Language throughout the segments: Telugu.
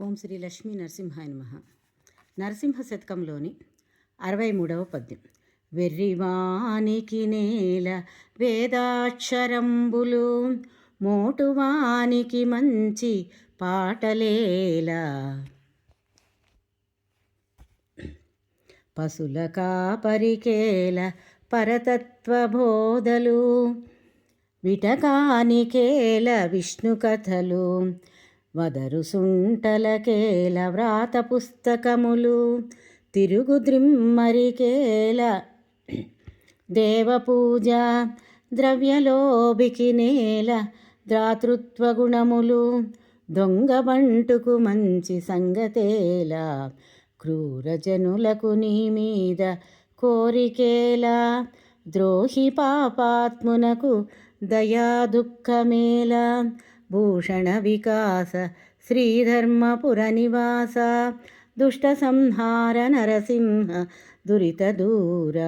ఓం శ్రీ లక్ష్మీ నరసింహాయ నమః. నరసింహ శతకంలోని 63వ పద్యం. వెర్రివానికి నేల వేదాక్షరంబులు, మోటువానికి మంచి పాటలేలా. పశుల కాపరికేల పరతత్వ బోధలు, విటకానికేల విష్ణు కథలు, వదరు సుంటలకేల వ్రాత పుస్తకములు, తిరుగుద్రిమ్మరికేల దేవపూజ, ద్రవ్యలోభికి నేల దాతృత్వ గుణములు, దొంగబంటుకు మంచి సంగతేలా. క్రూరజనులకు నీ మీద కోరికేలా, ద్రోహి పాపాత్మునకు దయా దుఃఖమేలా. భూషణ వికాస శ్రీధర్మపుర నివాస, దుష్ట సంహార నరసింహ దురిత దూర.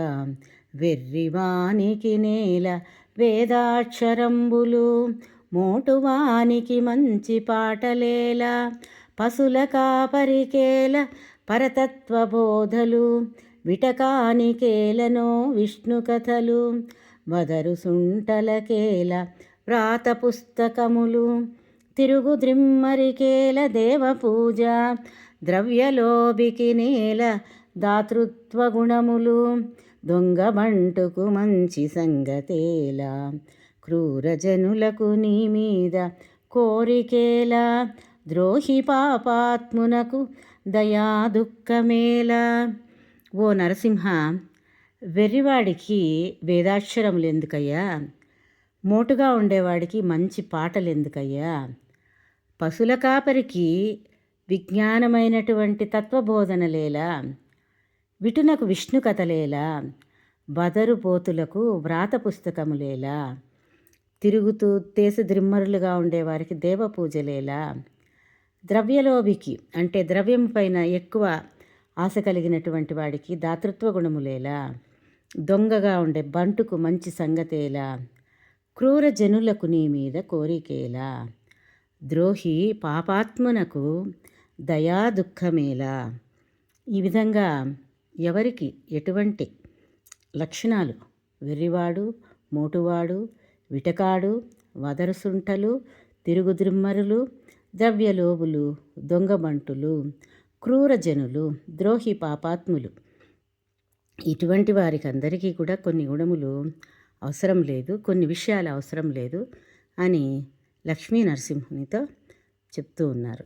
వెర్రివానికి నేల వేదాక్షరంబులు, మోటువానికి మంచి పాటలేలా. పశుల కాపరికేల పరతత్వ బోధలు, విటకానికేలనో విష్ణు కథలు, వదరు సుంటలకేల వ్రాత పుస్తకములు, తిరుగుద్రిమ్మరికేల దేవపూజ, ద్రవ్యలోభికి నేల దాతృత్వ గుణములు, దొంగబంటుకు మంచి సంగతేలా. క్రూరజనులకు నీ మీద కోరికేలా, ద్రోహి పాపాత్మునకు దయా దుఃఖమేలా. ఓ నరసింహ, వెర్రివాడికి వేదాక్షరములు ఎందుకయ్యా? మోటుగా ఉండేవాడికి మంచి పాటలు ఎందుకయ్యా? పశుల కాపరికి విజ్ఞానమైనటువంటి తత్వబోధనలేలా, విటునకు విష్ణు కథలేలా, బదరు పోతులకు వ్రాత పుస్తకములేలా, తిరుగుతూ ద్రిమ్మరులుగా ఉండేవారికి దేవపూజలేలా, ద్రవ్యలోభికి అంటే ద్రవ్యం పైన ఎక్కువ ఆశ కలిగినటువంటి వాడికి దాతృత్వ గుణములేలా, దొంగగా ఉండే బంటుకు మంచి సంగతేలా, క్రూర జనులకు నీ మీద కోరికేలా, ద్రోహి పాపాత్మునకు దయా దుఃఖమేలా. ఈ విధంగా ఎవరికి ఎటువంటి లక్షణాలు, వెర్రివాడు, మోటువాడు, విటకాడు, వదరుసుంటలు, తిరుగుద్రిమ్మరులు, ద్రవ్యలోబులు, దొంగబంటులు, క్రూరజనులు, ద్రోహి పాపాత్ములు, ఇటువంటి వారికి అందరికీ కూడా కొన్ని గుణములు అవసరం లేదు, కొన్ని విషయాలు అవసరం లేదు అని లక్ష్మీ నరసింహునితో చెప్తూ ఉన్నారు.